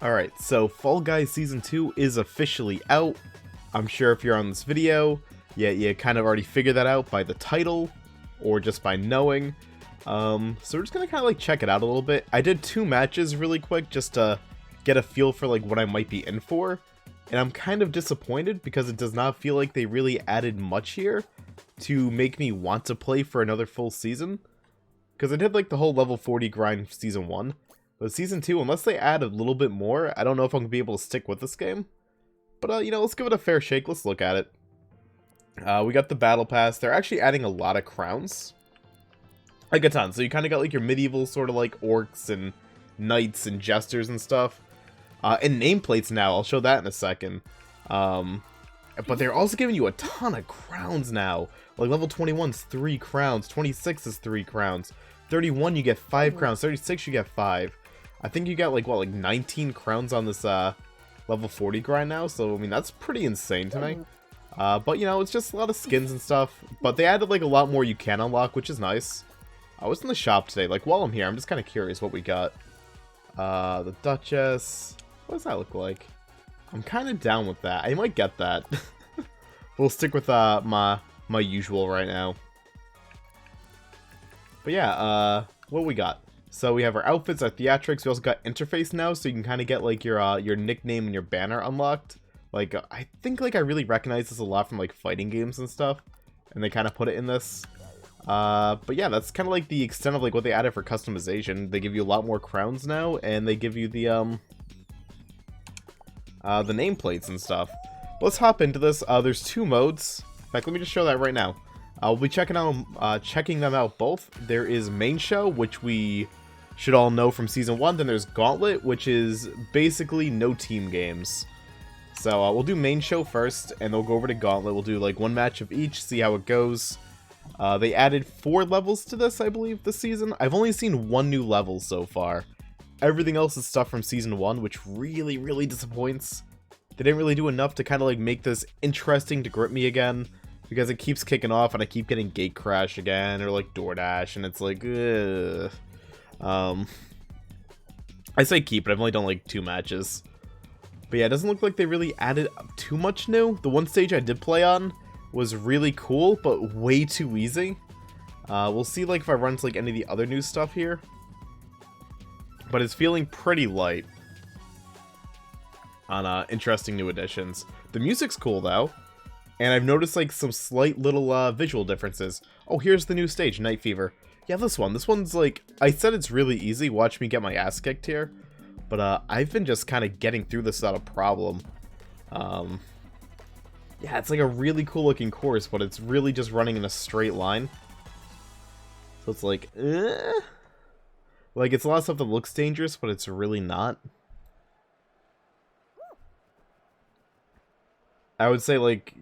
Alright, so Fall Guys Season 2 is officially out. I'm sure if you're on this video, you kind of already figured that out by the title, or just by knowing. So we're just gonna kind of like check it out a little bit. I did 2 matches really quick just to get a feel for like what I might be in for. And I'm kind of disappointed because it does not feel like they really added much here to make me want to play for another full season. Because I did like the whole level 40 grind Season 1. But Season 2, unless they add a little bit more, I don't know if I'm going to be able to stick with this game. But, you know, let's give it a fair shake. Let's look at it. We got the Battle Pass. They're actually adding a lot of crowns. Like a ton. So you kind of got like your medieval sort of like orcs and knights and jesters and stuff. And nameplates now. I'll show that in a second. But they're also giving you a ton of crowns now. Like level 21's 3 crowns. 26 is 3 crowns. 31 you get 5 crowns. 36 you get 5. I think you got like, what, like 19 crowns on this level 40 grind now. So, I mean, that's pretty insane to me. But, you know, it's just a lot of skins and stuff. But they added like a lot more you can unlock, which is nice. I was in the shop today. Like, while I'm here, I'm just kind of curious what we got. The Duchess. What does that look like? I'm kind of down with that. I might get that. We'll stick with my usual right now. But yeah, what we got? So we have our outfits, our theatrics. We also got interface now, so you can kind of get like your nickname and your banner unlocked. Like I think like I really recognize this a lot from like fighting games and stuff, and they kind of put it in this. But yeah, that's kind of like the extent of like what they added for customization. They give you a lot more crowns now, and they give you the nameplates and stuff. Let's hop into this. There's 2 modes. In fact, let me just show that right now. I'll be checking them out both. There is Main Show, which we should all know from Season 1. Then there's Gauntlet, which is basically no team games. So we'll do Main Show first, and they'll go over to Gauntlet. We'll do like 1 match of each, see how it goes. They added 4 levels to this, I believe, this season. I've only seen 1 new level so far. Everything else is stuff from Season 1, which really, really disappoints. They didn't really do enough to kind of like make this interesting to grip me again. Because it keeps kicking off and I keep getting gate crash again, or like DoorDash, and it's like, ugh. I say keep, but I've only done like 2 matches. But yeah, it doesn't look like they really added too much new. The 1 stage I did play on was really cool, but way too easy. We'll see like if I run to like any of the other new stuff here. But it's feeling pretty light on interesting new additions. The music's cool though. And I've noticed like some slight little visual differences. Oh, here's the new stage, Night Fever. Yeah, this one. This one's like, I said it's really easy. Watch me get my ass kicked here. But I've been just kind of getting through this without a problem. Yeah, it's like a really cool looking course, but it's really just running in a straight line. So it's like, like it's a lot of stuff that looks dangerous, but it's really not. I would say, like,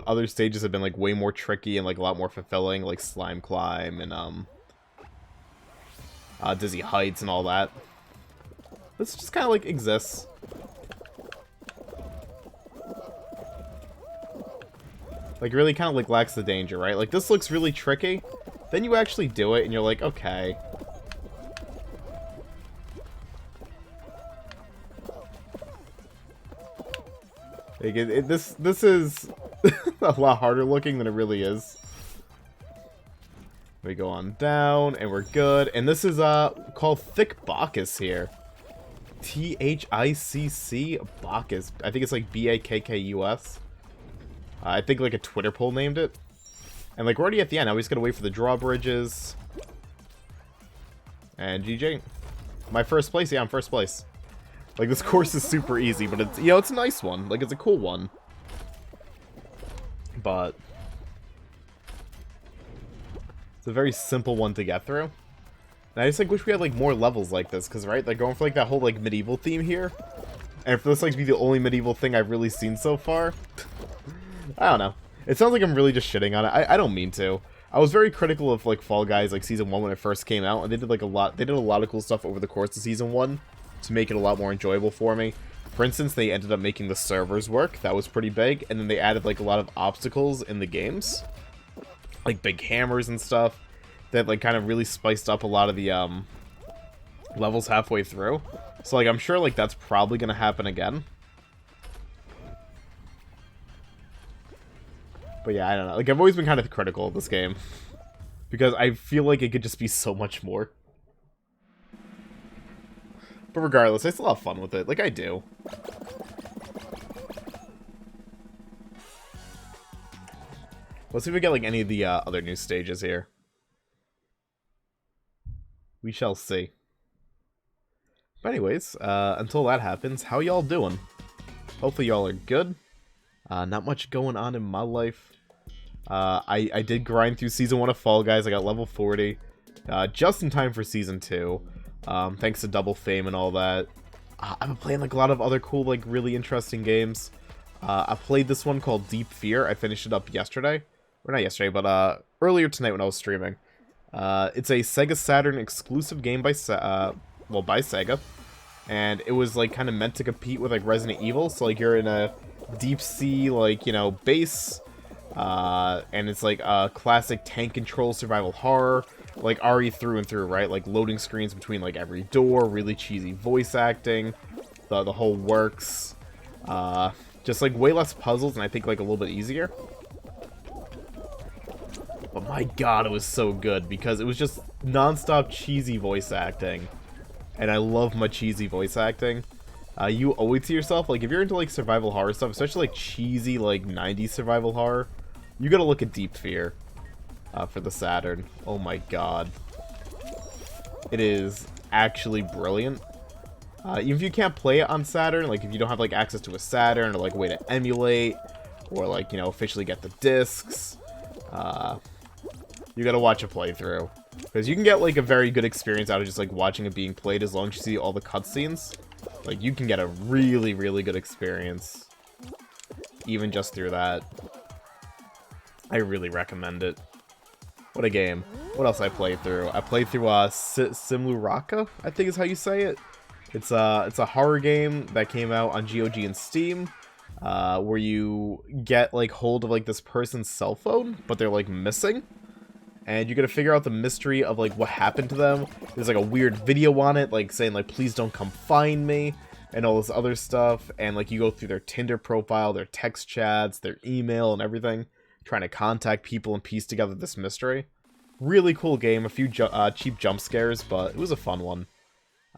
other stages have been, like, way more tricky and, like, a lot more fulfilling, like Slime Climb and, Dizzy Heights and all that. This just kind of, like, exists. Like, really kind of, like, lacks the danger, right? Like, this looks really tricky. Then you actually do it, and you're like, okay. Like this is a lot harder looking than it really is. We go on down, and we're good. And this is called Thick Bacchus here. T-H-I-C-C Bacchus. I think it's like B-A-K-K-U-S. I think like a Twitter poll named it. And like we're already at the end. Now we just gotta wait for the drawbridges. And GG. My first place? Yeah, I'm first place. Like, this course is super easy, but it's, you know, it's a nice one. Like, it's a cool one. But it's a very simple one to get through. And I just, like, wish we had, like, more levels like this. Because, right, they're going for, like, that whole, like, medieval theme here. And for this, like, to be the only medieval thing I've really seen so far. I don't know. It sounds like I'm really just shitting on it. I don't mean to. I was very critical of, like, Fall Guys, like, Season 1 when it first came out. And they did, like, they did a lot of cool stuff over the course of Season 1. To make it a lot more enjoyable for me. For instance, they ended up making the servers work. That was pretty big. And then they added like a lot of obstacles in the games. Like big hammers and stuff. That like kind of really spiced up a lot of the levels halfway through. So, like, I'm sure, like, that's probably gonna happen again. But yeah, I don't know. Like, I've always been kind of critical of this game. Because I feel like it could just be so much more. But regardless, I still have fun with it. Like, I do. Let's see if we get, like, any of the other new stages here. We shall see. But anyways, until that happens, how y'all doing? Hopefully y'all are good. Not much going on in my life. I did grind through Season 1 of Fall Guys. I got level 40. Just in time for Season 2. Thanks to Double Fame and all that. I've been playing like a lot of other cool, like really interesting games. I played this one called Deep Fear. I finished it up yesterday. Or not yesterday, but earlier tonight when I was streaming. It's a Sega Saturn exclusive game by Sega. And it was like kind of meant to compete with like Resident Evil. So like you're in a deep sea, like, you know, base. And it's like a classic tank control survival horror. Like RE through and through, right? Like loading screens between like every door, really cheesy voice acting. The whole works. Just like way less puzzles and I think like a little bit easier. But my god, it was so good because it was just non-stop cheesy voice acting. And I love my cheesy voice acting. You owe it to yourself. Like, if you're into, like, survival horror stuff, especially, like, cheesy, like, 90s survival horror, you gotta look at Deep Fear for the Saturn. Oh my god. It is actually brilliant. Even if you can't play it on Saturn, like, if you don't have, like, access to a Saturn or, like, way to emulate or, like, you know, officially get the discs, you gotta watch a playthrough. Because you can get, like, a very good experience out of just, like, watching it being played as long as you see all the cutscenes. Like, you can get a really, really good experience. Even just through that. I really recommend it. What a game. What else I played through? I played through, Simulacra, I think is how you say it. It's a horror game that came out on GOG and Steam. Where you get, like, hold of, like, this person's cell phone, but they're, like, missing. And you gotta figure out the mystery of, like, what happened to them. There's, like, a weird video on it, like, saying, like, please don't come find me, and all this other stuff. And, like, you go through their Tinder profile, their text chats, their email, and everything, trying to contact people and piece together this mystery. Really cool game, a few cheap jump scares, but it was a fun one.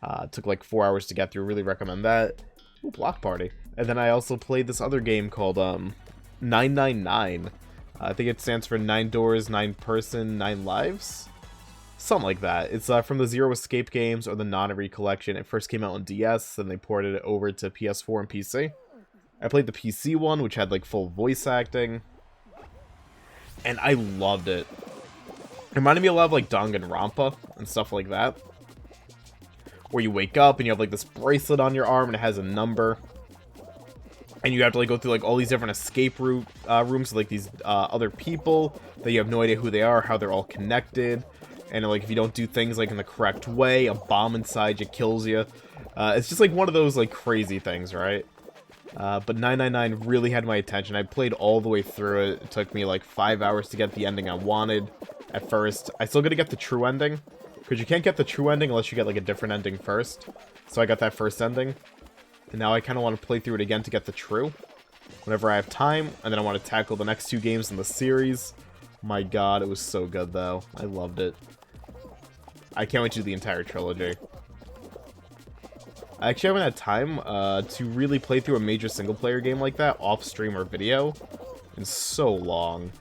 It took, like, 4 hours to get through, really recommend that. Ooh, Block Party. And then I also played this other game called, 999. I think it stands for 9 doors, 9 person, 9 lives? Something like that. It's from the Zero Escape games or the Nonary collection. It first came out on DS, and they ported it over to PS4 and PC. I played the PC one, which had like full voice acting. And I loved it. It reminded me a lot of like Danganronpa and stuff like that. Where you wake up and you have like this bracelet on your arm and it has a number. And you have to like go through like all these different escape rooms with like these other people that you have no idea who they are, how they're all connected. And like if you don't do things like in the correct way, a bomb inside you kills you. It's just like one of those like crazy things, right? But 999 really had my attention. I played all the way through it. It took me like 5 hours to get the ending I wanted at first. I still gotta get the true ending. Because you can't get the true ending unless you get like a different ending first. So I got that first ending. And now I kind of want to play through it again to get the true. Whenever I have time. And then I want to tackle the next 2 games in the series. My god, it was so good though. I loved it. I can't wait to do the entire trilogy. I actually haven't had time to really play through a major single-player game like that off-stream or video in so long.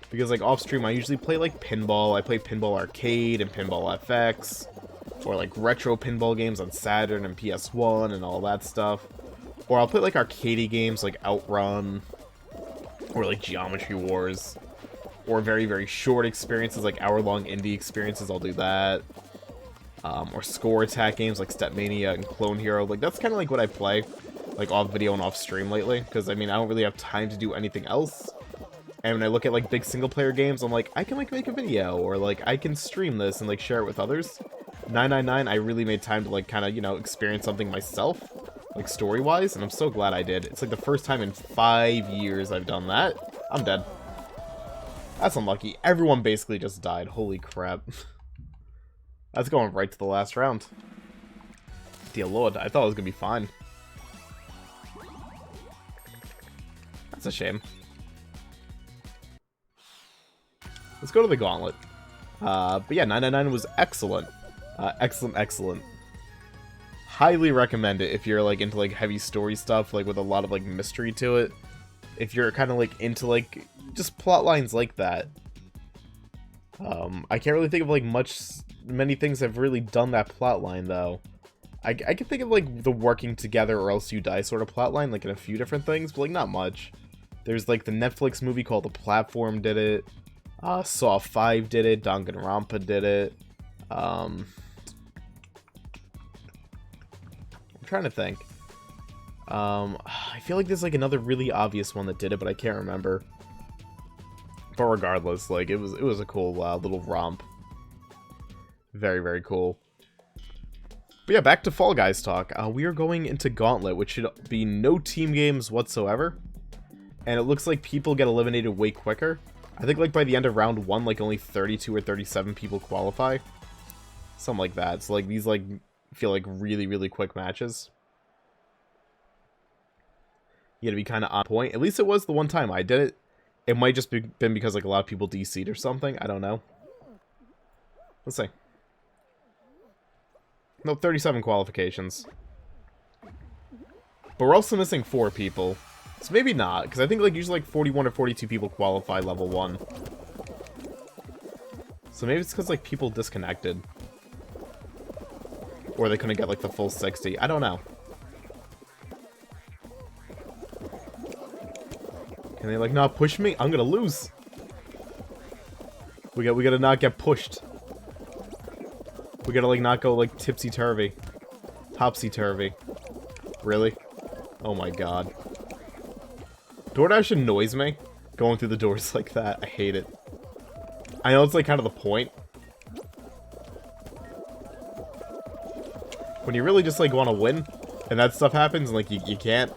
Because, like, off-stream I usually play, like, pinball. I play Pinball Arcade and Pinball FX. Or, like, retro pinball games on Saturn and PS1 and all that stuff. Or I'll play, like, arcadey games like Outrun. Or, like, Geometry Wars. Or very, very short experiences, like hour-long indie experiences, I'll do that. Or score attack games like Stepmania and Clone Hero. Like, that's kind of like what I play, like, off video and off stream lately. Because, I mean, I don't really have time to do anything else. And when I look at, like, big single-player games, I'm like, I can, like, make a video. Or, like, I can stream this and, like, share it with others. 999, I really made time to, like, kind of, you know, experience something myself. Like, story-wise. And I'm so glad I did. It's, like, the first time in 5 years I've done that. I'm dead. That's unlucky. Everyone basically just died. Holy crap. That's going right to the last round. Dear Lord, I thought it was gonna be fine. That's a shame. Let's go to the gauntlet. But yeah, 999 was excellent. Excellent. Highly recommend it if you're like into like heavy story stuff, like with a lot of like mystery to it. If you're kind of like into like just plot lines like that. I can't really think of like many things that have really done that plot line though. I can think of like the working together or else you die sort of plot line, like in a few different things, but like not much. There's like the Netflix movie called The Platform did it. Saw 5 did it. Danganronpa did it. I'm trying to think. I feel like there's like another really obvious one that did it, but I can't remember. But regardless, like it was a cool little romp. Very cool. But yeah, back to Fall Guys talk. We are going into Gauntlet, which should be no team games whatsoever. And it looks like people get eliminated way quicker. I think like by the end of round 1, like only 32 or 37 people qualify. Something like that. So like these like feel like really quick matches. You gotta be kind of on point. At least it was the one time I did it. It might just been because like a lot of people DC'd or something. I don't know. Let's see. No, 37 qualifications. But we're also missing 4 people. So maybe not, because I think like usually like 41 or 42 people qualify level 1. So maybe it's because like people disconnected. Or they couldn't get like the full 60. I don't know. Can they like not push me? I'm gonna lose. We gotta not get pushed. We gotta like not go like tipsy-turvy. Topsy-turvy. Really? Oh my god. DoorDash annoys me, going through the doors like that. I hate it. I know it's like kind of the point. When you really just like want to win, and that stuff happens, and like you can't.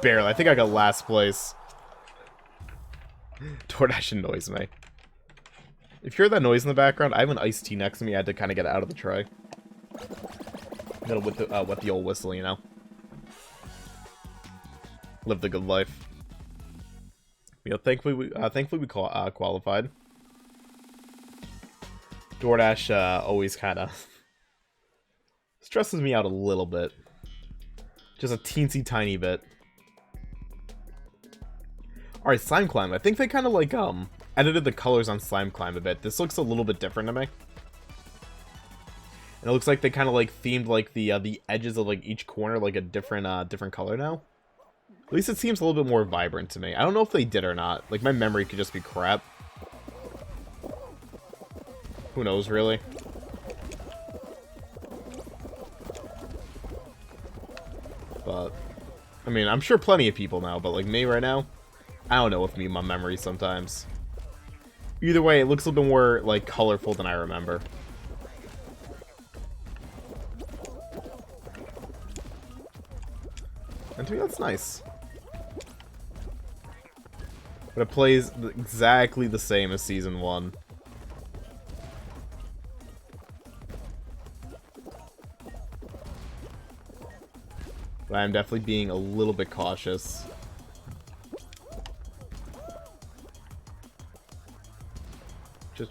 Barely. I think I got last place. DoorDash annoys me. If you hear that noise in the background, I have an iced tea next to me. I had to kind of get it out of the tray. With the old whistle, you know. Live the good life. You know, thankfully we qualified. DoorDash always kind of stresses me out a little bit, just a teensy tiny bit. All right, Slime Climb. I think they kind of like edited the colors on Slime Climb a bit. This looks a little bit different to me. And it looks like they kind of like themed like the edges of like each corner like a different color now. At least it seems a little bit more vibrant to me. I don't know if they did or not. Like my memory could just be crap. Who knows really? But I mean, I'm sure plenty of people now, but like me right now, I don't know with me my memory sometimes. Either way, it looks a little bit more like colorful than I remember. And to me, that's nice. But it plays exactly the same as Season 1. But I'm definitely being a little bit cautious.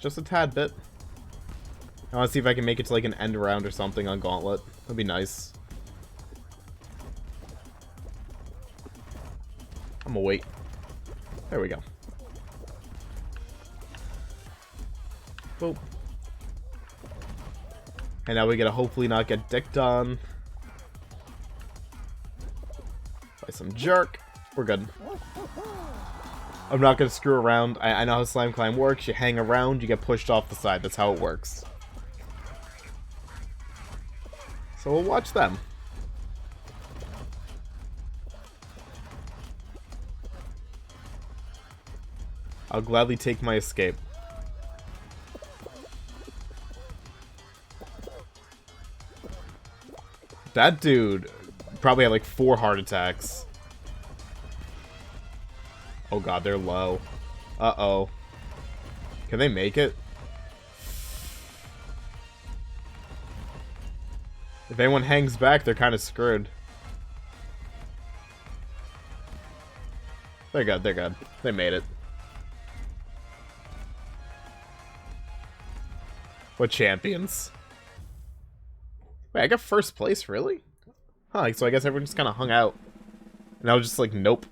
Just a tad bit. I want to see if I can make it to like an end round or something on Gauntlet. That'd be nice. I'm gonna wait. There we go. Boop. And now we gotta hopefully not get dicked on by some jerk. We're good. I'm not gonna screw around. I know how Slime Climb works. You hang around, you get pushed off the side. That's how it works. So we'll watch them. I'll gladly take my escape. That dude probably had like 4 heart attacks. Oh god, they're low. Uh-oh. Can they make it? If anyone hangs back, they're kind of screwed. They're good, they're good. They made it. What champions? Wait, I got first place, really? Huh, so I guess everyone just kind of hung out. And I was just like, nope.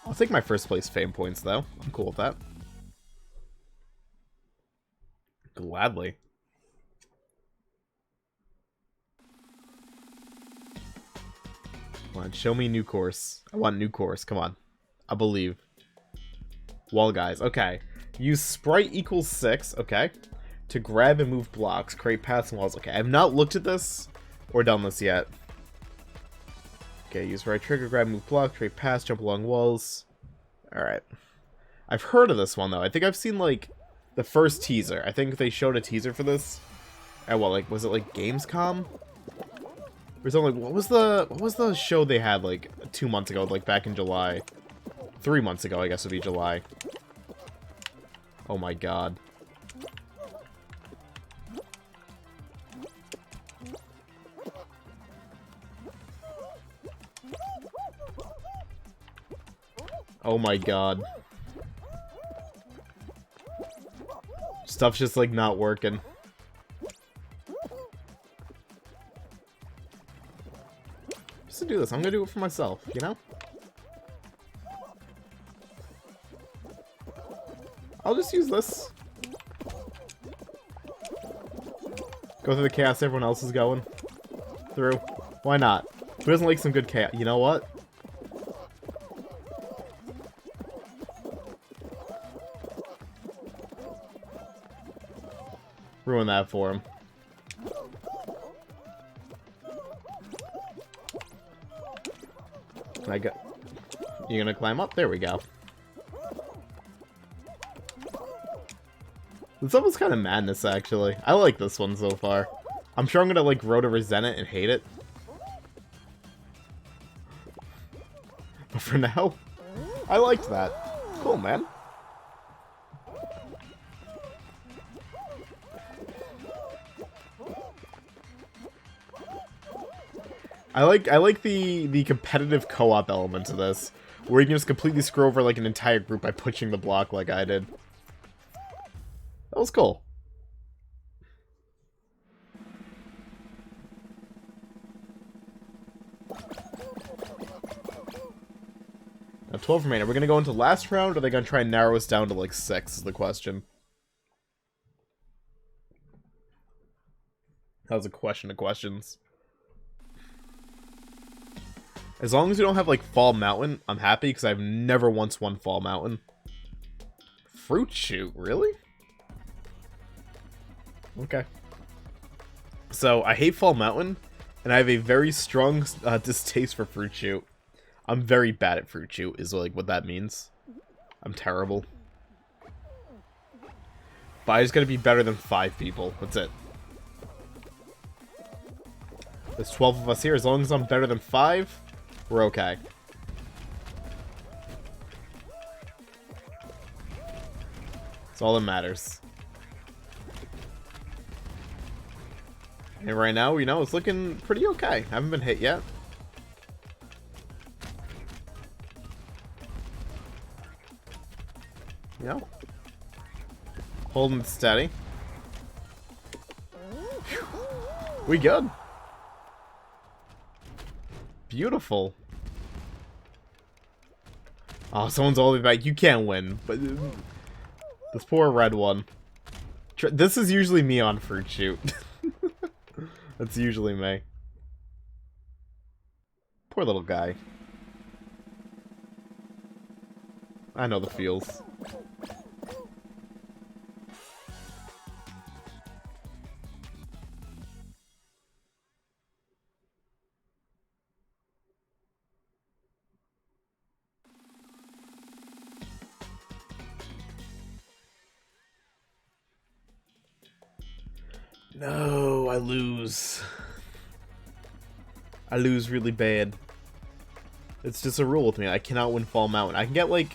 I'll take my first place fame points, though. I'm cool with that. Gladly. Come on, show me new course. I want new course, come on. I believe. Wall guys, okay. Use sprite equals 6, okay. To grab and move blocks, create paths and walls. Okay, I have not looked at this or done this yet. Okay, use right trigger, grab, move block, create paths, jump along walls. Alright. I've heard of this one, though. I think I've seen, like, the first teaser. I think they showed a teaser for this. At what, like, was it, like, Gamescom? Or something like, what was the show they had, like, 2 months ago, like, back in July? 3 months ago, I guess would be July. Oh my god. Oh my god. Stuff's just, like, not working. Just to do this, I'm gonna do it for myself, you know? I'll just use this. Go through the chaos everyone else is going through. Why not? Who doesn't like some good chaos? You know what? Ruin that for him. You gonna climb up? There we go. This level's kind of madness, actually. I like this one so far. I'm sure I'm gonna, like, grow to resent it and hate it. But for now, I liked that. Cool, man. I like the competitive co-op element to this, where you can just completely screw over, like, an entire group by pushing the block like I did. That was cool. Now 12 remain. Are we going to go into last round, or are they going to try and narrow us down to, like, 6 is the question. That was a question of questions. As long as we don't have, like, Fall Mountain, I'm happy, because I've never once won Fall Mountain. Fruit Chute, really? Okay. So, I hate Fall Mountain, and I have a very strong distaste for Fruit Chute. I'm very bad at Fruit Chute, is, like, what that means. I'm terrible. But I just gotta be better than 5 people. That's it. There's 12 of us here. As long as I'm better than 5... we're okay. That's all that matters. And right now, you know, it's looking pretty okay. I haven't been hit yet. You know, holding it steady. Whew. We good. Beautiful. Oh, someone's all the way back. You can't win. But this poor red one. This is usually me on Fruit Chute. That's usually me. Poor little guy. I know the feels. No, I lose. I lose really bad. It's just a rule with me. I cannot win Fall Mountain. I can get, like,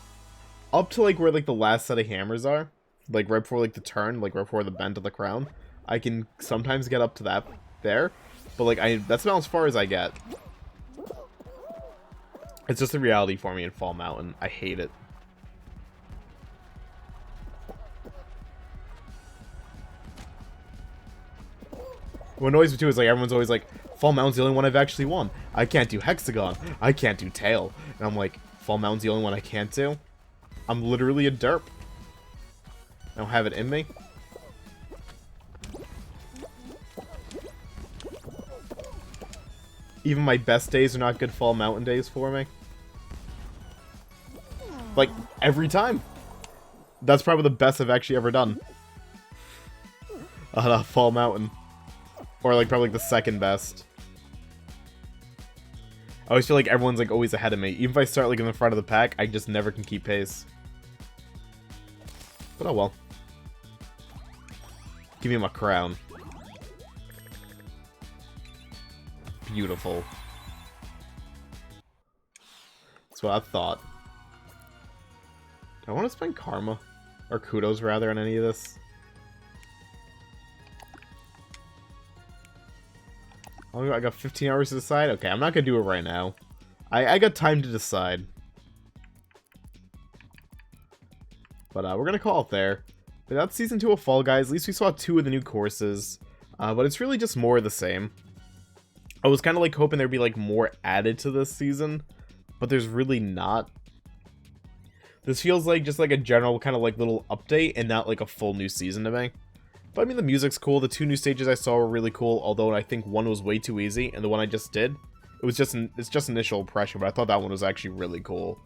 up to, like, where, like, the last set of hammers are. like right before like the turn, like right before the bend of the crown, I can sometimes get up to that there, but like that's about as far as I get. It's just a reality for me in Fall Mountain. I hate it. What annoys me too is like everyone's always like, Fall Mountain's the only one I've actually won. I can't do Hexagon. I can't do Tail. And I'm like, Fall Mountain's the only one I can't do? I'm literally a derp. I don't have it in me. Even my best days are not good Fall Mountain days for me. Like, every time. That's probably the best I've actually ever done. Fall Mountain. Or, like, probably like, the second best. I always feel like everyone's, like, always ahead of me. Even if I start, like, in the front of the pack, I just never can keep pace. But oh well. Give me my crown. Beautiful. That's what I thought. Do I want to spend karma? Or kudos, rather, on any of this? Oh, I got 15 hours to decide? Okay, I'm not going to do it right now. I got time to decide. But we're going to call it there. But that's Season 2 of Fall Guys. At least we saw 2 of the new courses. But it's really just more of the same. I was kind of like hoping there'd be like more added to this season. But there's really not. This feels like just like a general kind of like little update and not like a full new season to me. But I mean, the music's cool. The 2 new stages I saw were really cool, although I think one was way too easy, and the one I just did, it's just initial impression, but I thought that one was actually really cool.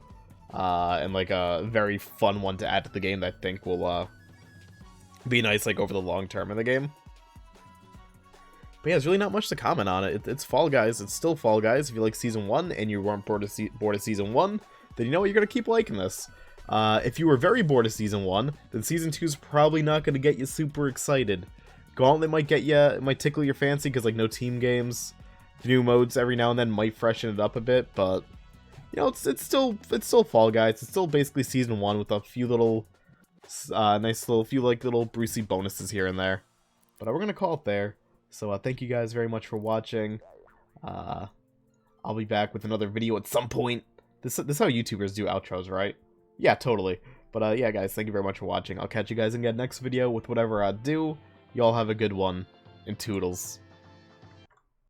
And like a very fun one to add to the game that I think will be nice like over the long term in the game. But yeah, there's really not much to comment on it. It's Fall Guys. It's still Fall Guys. If you like Season 1 and you weren't bored of Season 1, then you know what, you're going to keep liking this. If you were very bored of Season 1, then Season 2 is probably not going to get you super excited. Gauntlet might get you, it might tickle your fancy because like no team games. The new modes every now and then might freshen it up a bit, but you know, it's still Fall Guys. It's still basically Season 1 with a few little few little Brucey bonuses here and there. But we're going to call it there. So thank you guys very much for watching. I'll be back with another video at some point. This is how YouTubers do outros, right? Yeah, totally. But yeah, guys, thank you very much for watching. I'll catch you guys in the next video with whatever I do. Y'all have a good one, and toodles.